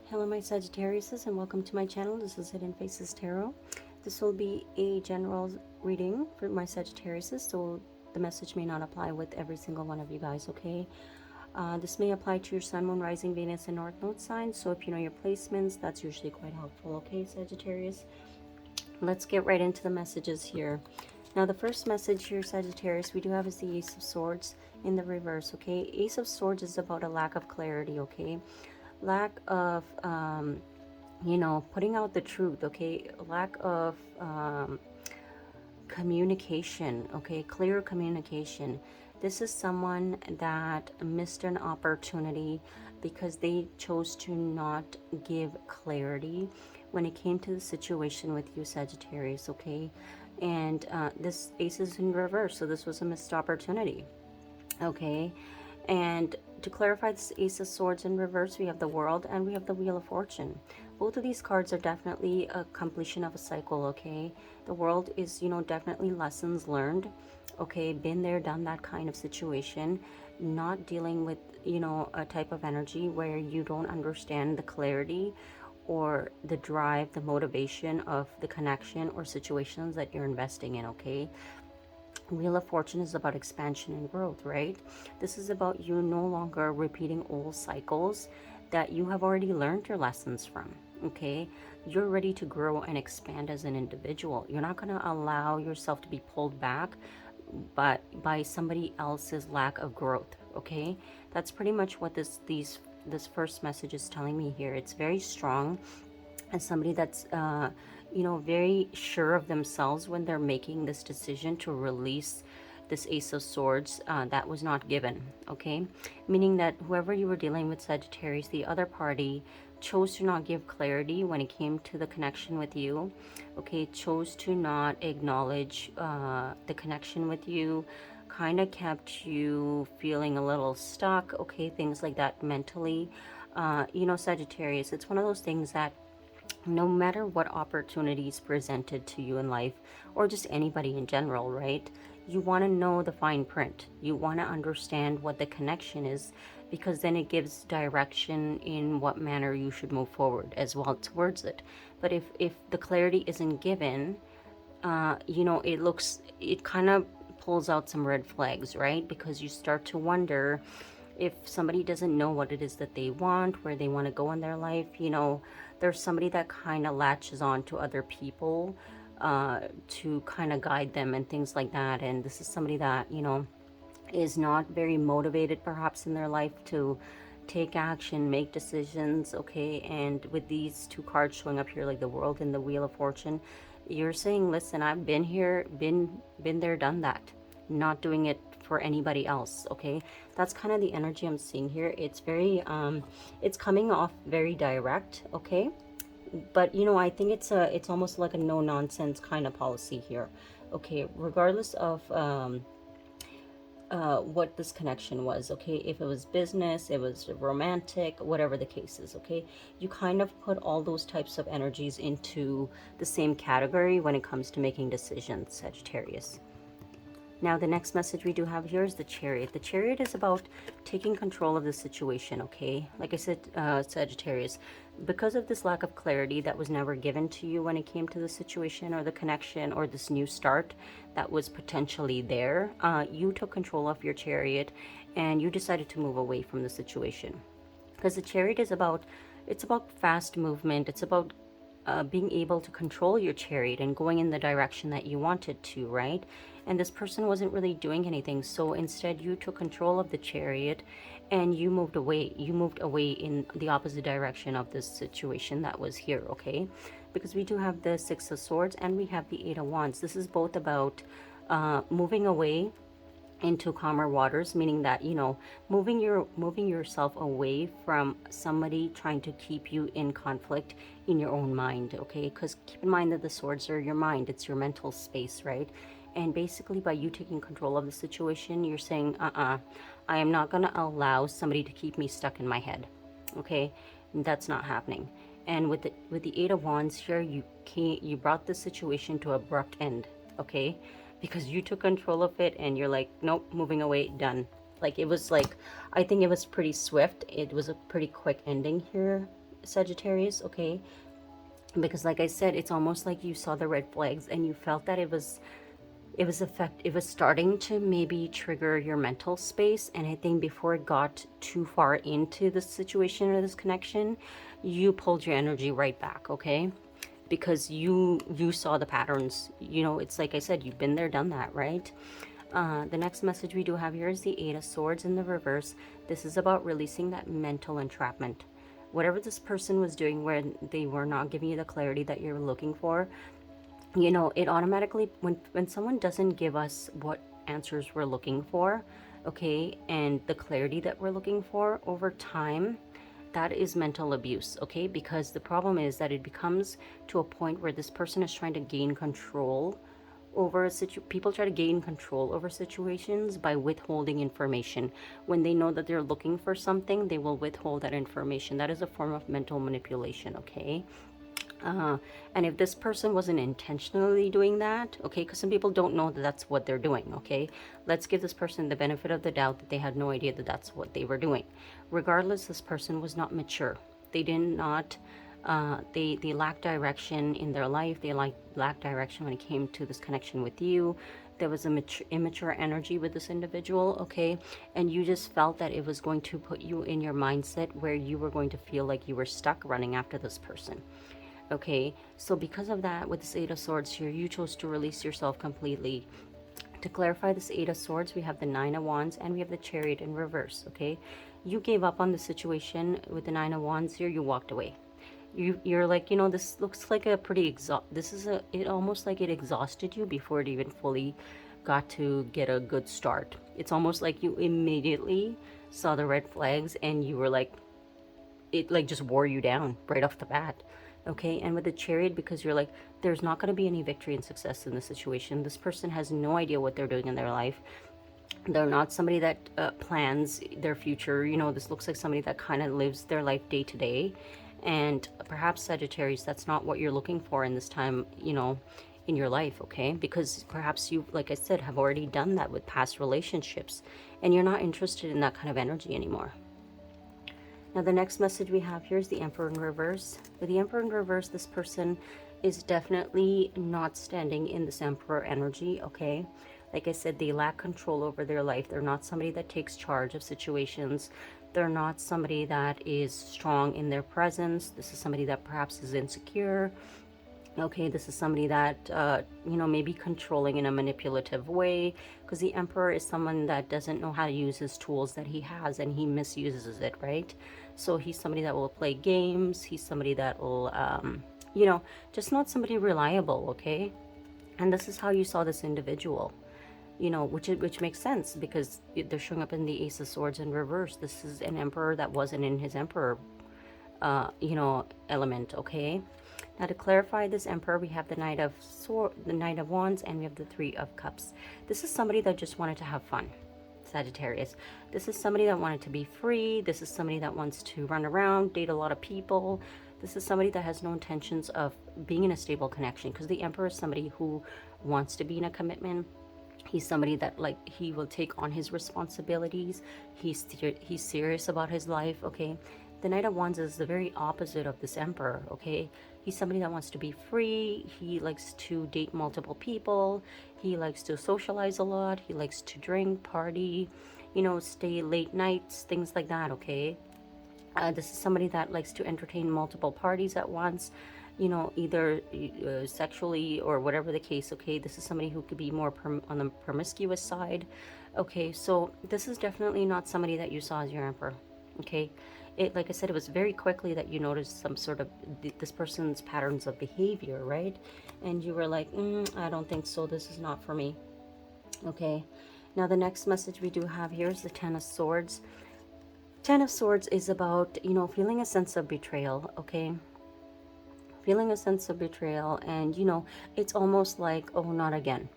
Hello my Sagittariuses and welcome to my channel. This is Hidden Faces Tarot. This will be a general reading for my Sagittariuses, so the message may not apply with every single one of you guys, okay? This may apply to your Sun, Moon, Rising, Venus, and North Node signs, so if you know your placements, that's usually quite helpful, okay, Sagittarius? Let's get right into the messages here. Now the first message here, Sagittarius, we do have is the Ace of Swords in the reverse, okay? Ace of Swords is about a lack of clarity, okay? Lack of putting out the truth, okay? Lack of communication, okay? Clear communication. This is someone that missed an opportunity because they chose to not give clarity when it came to the situation with you, Sagittarius, okay? And this ace is in reverse, so this was a missed opportunity, okay? And to clarify, this Ace of Swords in reverse, we have the World and we have the Wheel of Fortune. Both of these cards are definitely a completion of a cycle, okay? The World is, definitely lessons learned, okay? Been there, done that kind of situation. Not dealing with, a type of energy where you don't understand the clarity or the drive, the motivation of the connection or situations that you're investing in, okay? Wheel of Fortune is about expansion and growth, right? This is about you no longer repeating old cycles that you have already learned your lessons from, okay? You're ready to grow and expand as an individual. You're not going to allow yourself to be pulled back by somebody else's lack of growth, okay? That's pretty much what this first message is telling me here. It's very strong, and somebody that's very sure of themselves when they're making this decision to release this Ace of Swords that was not given, okay? Meaning that whoever you were dealing with, Sagittarius, the other party chose to not give clarity when it came to the connection with you, okay? Chose to not acknowledge the connection with you, kind of kept you feeling a little stuck, okay? Things like that mentally. Sagittarius, it's one of those things that no matter what opportunities presented to you in life, or just anybody in general, right? You want to know the fine print. You want to understand what the connection is, because then it gives direction in what manner you should move forward as well towards it. But if the clarity isn't given, it kind of pulls out some red flags, right? Because you start to wonder if somebody doesn't know what it is that they want, where they want to go in their life, there's somebody that kind of latches on to other people to kind of guide them and things like that. And this is somebody that, is not very motivated perhaps in their life to take action, make decisions, okay? And with these two cards showing up here, like the World and the Wheel of Fortune, you're saying, listen, I've been here, been there, done that. Not doing it for anybody else, okay? That's kind of the energy I'm seeing here. It's very it's coming off very direct, okay? But I think it's almost like a no nonsense kind of policy here, okay? Regardless of what this connection was, okay? If it was business, it was romantic, whatever the case is, okay? You kind of put all those types of energies into the same category when it comes to making decisions, Sagittarius. Now, the next message we do have here is the Chariot. The Chariot is about taking control of the situation, okay? Like I said, Sagittarius, because of this lack of clarity that was never given to you when it came to the situation or the connection or this new start that was potentially there, you took control of your Chariot and you decided to move away from the situation. Because the Chariot is about, it's about fast movement. It's about being able to control your Chariot and going in the direction that you wanted to, right? And this person wasn't really doing anything, so instead you took control of the Chariot and you moved away. You moved away in the opposite direction of this situation that was here, okay? Because we do have the Six of Swords and we have the Eight of Wands. This is both about moving away into calmer waters, meaning that moving yourself away from somebody trying to keep you in conflict in your own mind, okay? Because keep in mind that the swords are your mind, it's your mental space, right? And basically by you taking control of the situation, you're saying, I am not going to allow somebody to keep me stuck in my head, okay? And that's not happening. And with the Eight of Wands here, you brought the situation to an abrupt end, okay? Because you took control of it and you're like, nope, moving away, done. Like, it was like, I think it was pretty swift. It was a pretty quick ending here, Sagittarius, okay? Because like I said, it's almost like you saw the red flags and you felt that it was starting to maybe trigger your mental space. And I think before it got too far into this situation or this connection, you pulled your energy right back, okay? Because you saw the patterns. You know, it's like I said, you've been there, done that, right? The next message we do have here is the Eight of Swords in the reverse. This is about releasing that mental entrapment. Whatever this person was doing where they were not giving you the clarity that you're looking for, you know, it automatically, when someone doesn't give us what answers we're looking for, okay, and the clarity that we're looking for over time, that is mental abuse, okay? Because the problem is that it becomes to a point where this person is trying to gain control over a people try to gain control over situations by withholding information. When they know that they're looking for something, they will withhold that information. That is a form of mental manipulation, okay? And if this person wasn't intentionally doing that, okay, because some people don't know that that's what they're doing, okay, let's give this person the benefit of the doubt that they had no idea that that's what they were doing. Regardless, this person was not mature. They did not, they lacked direction in their life. They lacked direction when it came to this connection with you. There was a immature energy with this individual, okay, and you just felt that it was going to put you in your mindset where you were going to feel like you were stuck running after this person. Okay, so because of that, with this Eight of Swords here, you chose to release yourself completely. To clarify this Eight of Swords, we have the Nine of Wands and we have the Chariot in reverse, okay? You gave up on the situation with the Nine of Wands here, you walked away. You're like, you know, this looks like a pretty it almost like it exhausted you before it even fully got to get a good start. It's almost like you immediately saw the red flags and you were like, it like just wore you down right off the bat. Okay, and with the Chariot, because you're like, there's not going to be any victory and success in this situation. This person has no idea what they're doing in their life. They're not somebody that plans their future. You know, this looks like somebody that kind of lives their life day to day. And perhaps Sagittarius, that's not what you're looking for in this time, you know, in your life, okay? Because perhaps you, like I said, have already done that with past relationships. And you're not interested in that kind of energy anymore. Now the next message we have here is the Emperor in reverse. With the Emperor in reverse, this person is definitely not standing in this Emperor energy, okay? Like I said, they lack control over their life. They're not somebody that takes charge of situations. They're not somebody that is strong in their presence. This is somebody that perhaps is insecure. Okay, this is somebody that, you know, may be controlling in a manipulative way, because the Emperor is someone that doesn't know how to use his tools that he has, and he misuses it, right? So he's somebody that will play games. He's somebody that will, you know, just not somebody reliable, okay? And this is how you saw this individual, you know, which makes sense, because they're showing up in the Ace of Swords in reverse. This is an Emperor that wasn't in his Emperor, you know, element, okay? Now to clarify this Emperor, we have the Knight of Wands, and we have the Three of Cups. This is somebody that just wanted to have fun, Sagittarius. This is somebody that wanted to be free. This is somebody that wants to run around, date a lot of people. This is somebody that has no intentions of being in a stable connection, because the Emperor is somebody who wants to be in a commitment. He's somebody that, like, he will take on his responsibilities. He's serious about his life, okay? The Knight of Wands is the very opposite of this Emperor, okay? He's somebody that wants to be free. He likes to date multiple people. He likes to socialize a lot. He likes to drink, party, you know, stay late nights, things like that, okay? This is somebody that likes to entertain multiple parties at once, you know, either sexually or whatever the case, okay? This is somebody who could be more on the promiscuous side, okay? So this is definitely not somebody that you saw as your Emperor, okay? Like I said, it was very quickly that you noticed some sort of this person's patterns of behavior, right? And you were like, I don't think so. This is not for me. Okay. Now the next message we do have here is the Ten of Swords. Ten of Swords is about, you know, feeling a sense of betrayal, okay? Feeling a sense of betrayal, and, you know, it's almost like, oh, not again.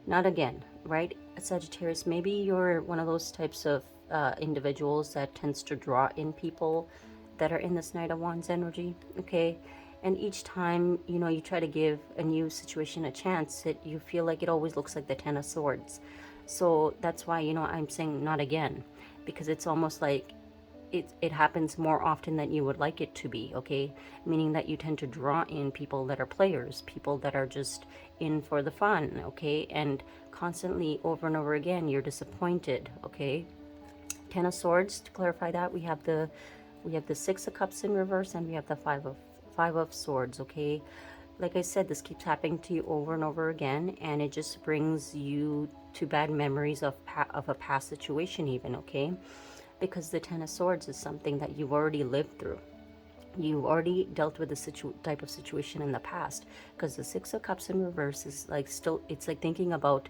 Not again, right? Sagittarius, maybe you're one of those types of individuals that tends to draw in people that are in this Knight of Wands energy, okay? And each time, you know, you try to give a new situation a chance, you feel like it always looks like the Ten of Swords. So that's why, you know, I'm saying not again, because it's almost like it happens more often than you would like it to be, okay? Meaning that you tend to draw in people that are players, people that are just in for the fun, okay? And constantly over and over again, you're disappointed, okay? Ten of Swords, to clarify that, we have the Six of Cups in reverse, and we have the Five of Swords, okay? Like I said, this keeps happening to you over and over again, and it just brings you to bad memories of a past situation even, okay? Because the Ten of Swords is something that you've already lived through. You already dealt with this type of situation in the past. Because the Six of Cups in reverse is like still, it's like thinking about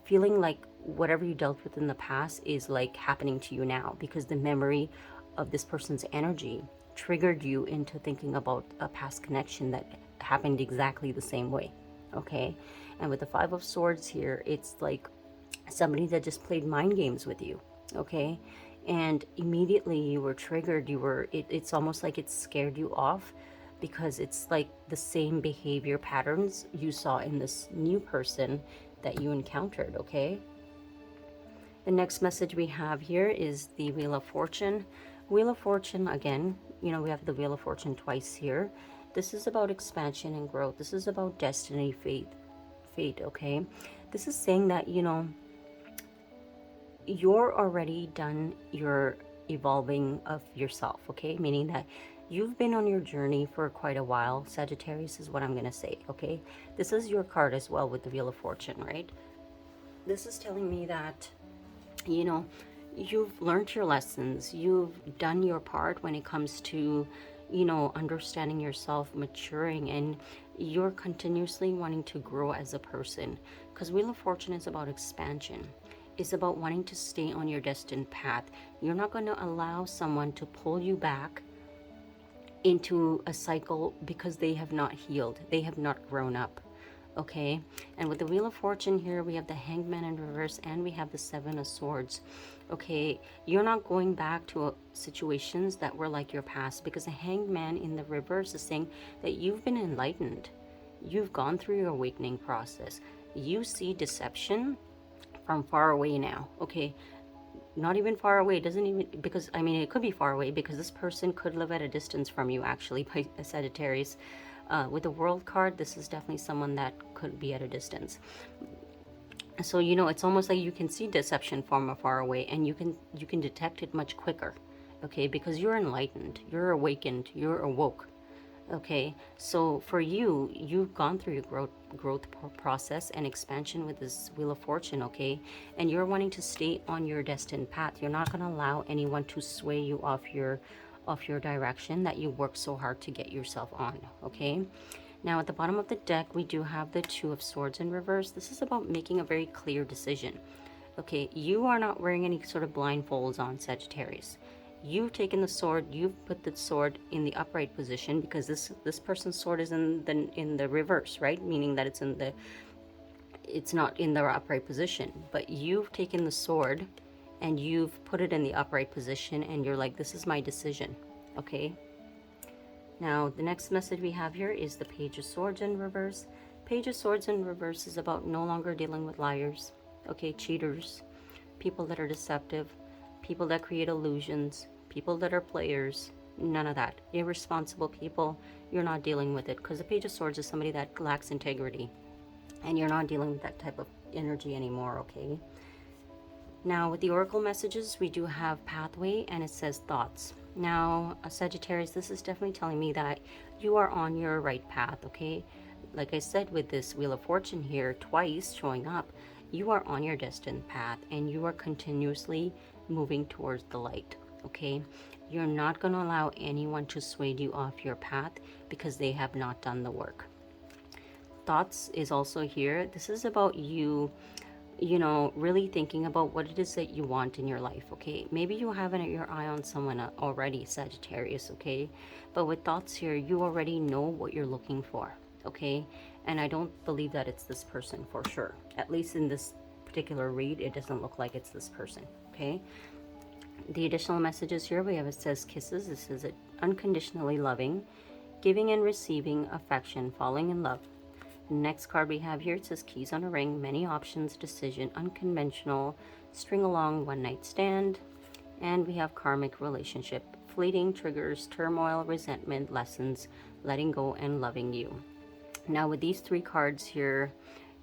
feeling like whatever you dealt with in the past is like happening to you now. Because the memory of this person's energy triggered you into thinking about a past connection that happened exactly the same way. Okay? And with the Five of Swords here, it's like somebody that just played mind games with you. Okay? And immediately you were triggered. It's almost like it scared you off, because it's like the same behavior patterns you saw in this new person that you encountered, okay? The next message we have here is the Wheel of Fortune. Wheel of Fortune, again, you know, we have the Wheel of Fortune twice here. This is about expansion and growth. This is about destiny, fate, okay? This is saying that, you know, you're already done your evolving of yourself, okay? Meaning that you've been on your journey for quite a while. Sagittarius is what I'm going to say, okay? This is your card as well with the Wheel of Fortune, right? This is telling me that, you know, you've learned your lessons. You've done your part when it comes to, you know, understanding yourself, maturing, and you're continuously wanting to grow as a person. Because Wheel of Fortune is about expansion. Is about wanting to stay on your destined path. You're not going to allow someone to pull you back into a cycle because they have not healed. They have not grown up. Okay? And with the Wheel of Fortune here, we have the Hangman in reverse, and we have the Seven of Swords. Okay? You're not going back to situations that were like your past, because the Hangman in the reverse is saying that you've been enlightened. You've gone through your awakening process. You see deception from far away now, okay? Not even far away, doesn't even, because I mean it could be far away, because this person could live at a distance from you, actually, by Sagittarius. With the World card, this is definitely someone that could be at a distance. So, you know, it's almost like you can see deception from afar away, and you can detect it much quicker, okay? Because you're enlightened, you're awakened, you're awoke. Okay, so for you, you've gone through your growth process and expansion with this Wheel of Fortune, okay? And you're wanting to stay on your destined path. You're not going to allow anyone to sway you off your direction that you worked so hard to get yourself on, okay? Now at the bottom of the deck, we do have the Two of Swords in reverse. This is about making a very clear decision. Okay, you are not wearing any sort of blindfolds on, Sagittarius. You've taken the sword, you've put the sword in the upright position, because this person's sword is in the reverse, right? Meaning that it's not in the upright position. But you've taken the sword and you've put it in the upright position, and you're like, this is my decision, okay? Now the next message we have here is the Page of Swords in reverse. Page of Swords in reverse is about no longer dealing with liars, okay, cheaters, people that are deceptive, people that create illusions, people that are players, none of that. Irresponsible people, you're not dealing with it, because the Page of Swords is somebody that lacks integrity, and you're not dealing with that type of energy anymore, okay? Now with the Oracle messages, we do have Pathway, and it says Thoughts. Now, Sagittarius, this is definitely telling me that you are on your right path, okay? Like I said, with this Wheel of Fortune here twice showing up, you are on your destined path, and you are continuously moving towards the light, okay? You're not going to allow anyone to sway you off your path because they have not done the work. Thoughts is also here. This is about you, you know, really thinking about what it is that you want in your life, okay? Maybe you have your eye on someone already, Sagittarius, okay? But with Thoughts here, you already know what you're looking for, okay? And I don't believe that it's this person for sure. At least in this particular read, it doesn't look like it's this person, okay? The additional messages here we have, it says Kisses. This is it, unconditionally loving, giving and receiving affection, falling in love. The next card we have here, it says Keys on a Ring, many options, decision, unconventional, string along, one night stand. And we have karmic relationship, fleeting triggers, turmoil, resentment, lessons, letting go, and loving you. Now with these 3 cards here,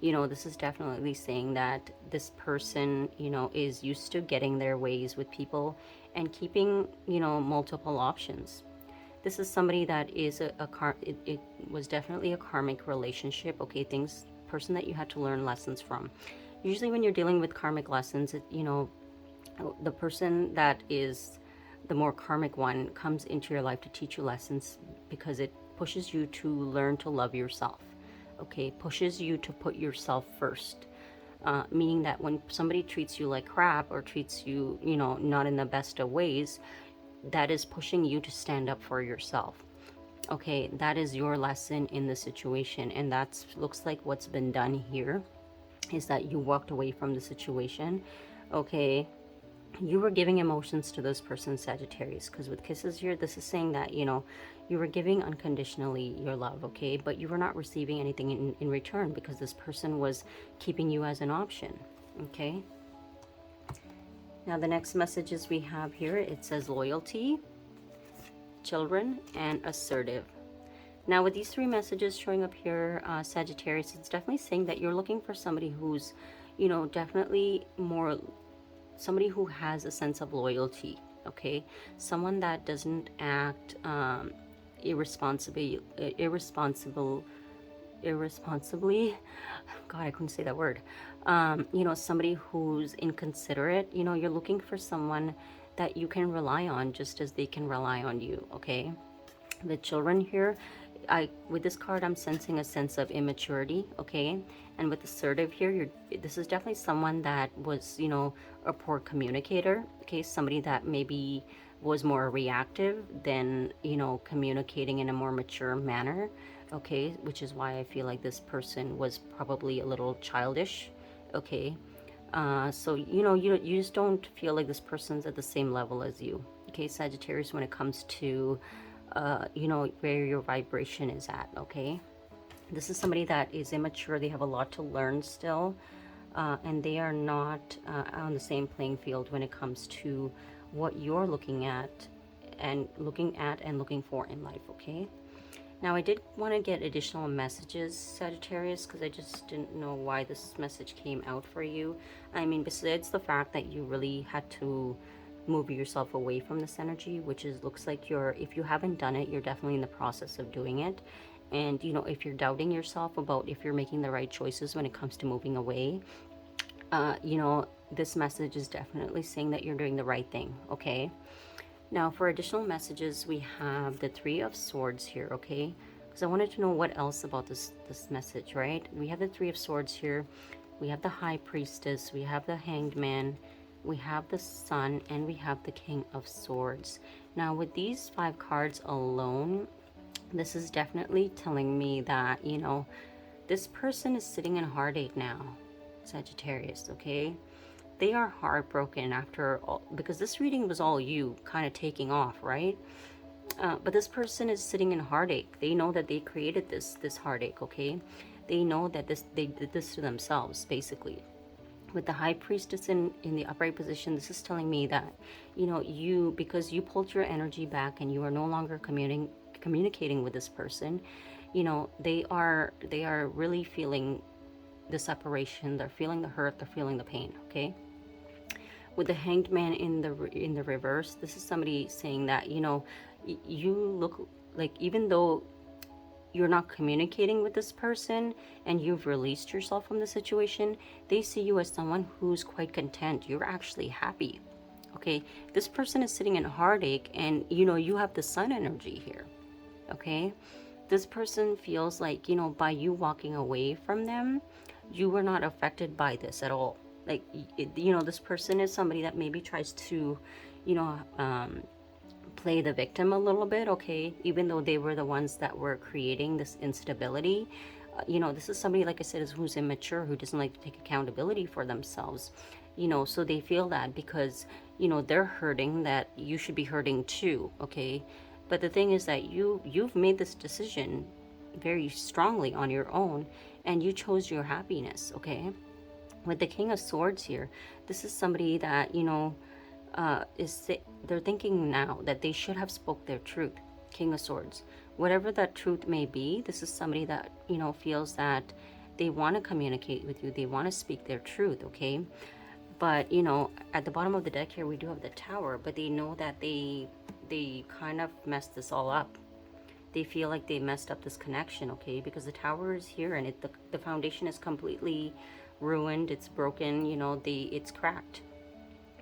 this is definitely saying that this person, is used to getting their ways with people and keeping, multiple options. This is somebody that is it was definitely a karmic relationship, okay? Person that you had to learn lessons from. Usually when you're dealing with karmic lessons, the person that is the more karmic one comes into your life to teach you lessons because it pushes you to learn to love yourself, okay? Pushes you to put yourself first. Meaning that when somebody treats you like crap or treats you, not in the best of ways, that is pushing you to stand up for yourself. Okay, that is your lesson in the situation, and that looks like what's been done here is that you walked away from the situation. Okay, you were giving emotions to this person, Sagittarius, because with kisses here, this is saying that, you were giving unconditionally your love, okay? But you were not receiving anything in return because this person was keeping you as an option, okay? Now the next messages we have here, it says loyalty, children, and assertive. Now with these 3 messages showing up here, Sagittarius, it's definitely saying that you're looking for somebody who's, definitely more, somebody who has a sense of loyalty, okay? Someone that doesn't act irresponsibly, God, I couldn't say that word. Somebody who's inconsiderate. You're looking for someone that you can rely on just as they can rely on you, okay? The children here, with this card, I'm sensing a sense of immaturity, okay? And with assertive here, this is definitely someone that was, a poor communicator, okay? Somebody that maybe was more reactive than, communicating in a more mature manner, okay? Which is why I feel like this person was probably a little childish, okay? So, you just don't feel like this person's at the same level as you, okay, Sagittarius, when it comes to, where your vibration is at, okay? This is somebody that is immature. They have a lot to learn still, and they are not on the same playing field when it comes to what you're looking at and looking for in life, okay? Now I did want to get additional messages, Sagittarius, because I just didn't know why this message came out for you. I mean, besides the fact that you really had to move yourself away from this energy, which looks like if you haven't done it, you're definitely in the process of doing it. And if you're doubting yourself about if you're making the right choices when it comes to moving away, this message is definitely saying that you're doing the right thing, okay? Now for additional messages, we have the 3 of Swords here, okay? Because I wanted to know what else about this message, right? We have the 3 of Swords here. We have the High Priestess. We have the Hanged Man. We have the Sun. And we have the King of Swords. Now with these 5 cards alone, this is definitely telling me that, this person is sitting in heartache now, Sagittarius, okay? They are heartbroken after all, because this reading was all you kind of taking off, right? But this person is sitting in heartache. They know that they created this heartache, okay? They know that they did this to themselves, basically. With the High Priestess in the upright position, this is telling me that, because you pulled your energy back and you are no longer communicating with this person, they are really feeling the separation. They're feeling the hurt. They're feeling the pain, okay? With the Hanged Man in the reverse, this is somebody saying that, you look like, even though you're not communicating with this person and you've released yourself from the situation, they see you as someone who's quite content. You're actually happy, okay? This person is sitting in heartache, and you have the Sun energy here, okay? This person feels like, by you walking away from them, you were not affected by this at all. Like, this person is somebody that maybe tries to, play the victim a little bit, okay? Even though they were the ones that were creating this instability. This is somebody, like I said, who's immature, who doesn't like to take accountability for themselves. So they feel that because, they're hurting, that you should be hurting too, okay? But the thing is that you've made this decision very strongly on your own, and you chose your happiness, okay? With the King of Swords here, this is somebody that, they're thinking now that they should have spoke their truth. King of Swords. Whatever that truth may be, this is somebody that, you know, feels that they want to communicate with you. They want to speak their truth, okay? But, you know, at the bottom of the deck here, we do have the Tower, but they know that they kind of messed this all up. They feel like they messed up this connection, okay? Because the Tower is here and the foundation is completely ruined. It's broken, you know, it's cracked.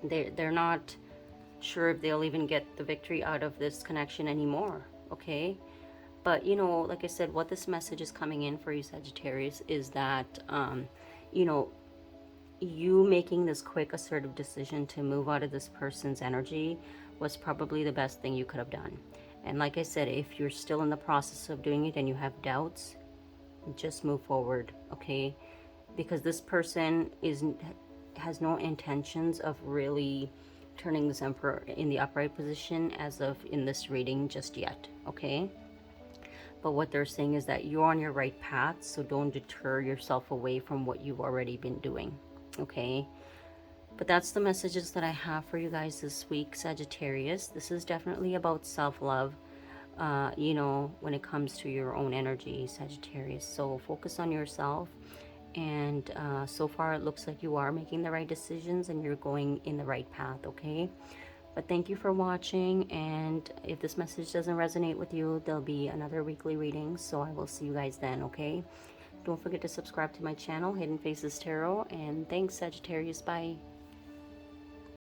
They're not sure if they'll even get the victory out of this connection anymore, okay? But, you know, like I said, what this message is coming in for you, Sagittarius, is that, you know, you making this quick, assertive decision to move out of this person's energy was probably the best thing you could have done. And like I said, if you're still in the process of doing it and you have doubts, just move forward, okay? Because this person has no intentions of really turning this Emperor in the upright position as of in this reading just yet, okay? But what they're saying is that you're on your right path, so don't deter yourself away from what you've already been doing, okay? But that's the messages that I have for you guys this week, Sagittarius. This is definitely about self-love, you know, when it comes to your own energy, Sagittarius. So focus on yourself. And so far it looks like you are making the right decisions and you're going in the right path, okay? But thank you for watching, and if this message doesn't resonate with you, there'll be another weekly reading, so I will see you guys then, okay? Don't forget to subscribe to my channel, Hidden Faces Tarot, and thanks, Sagittarius. Bye.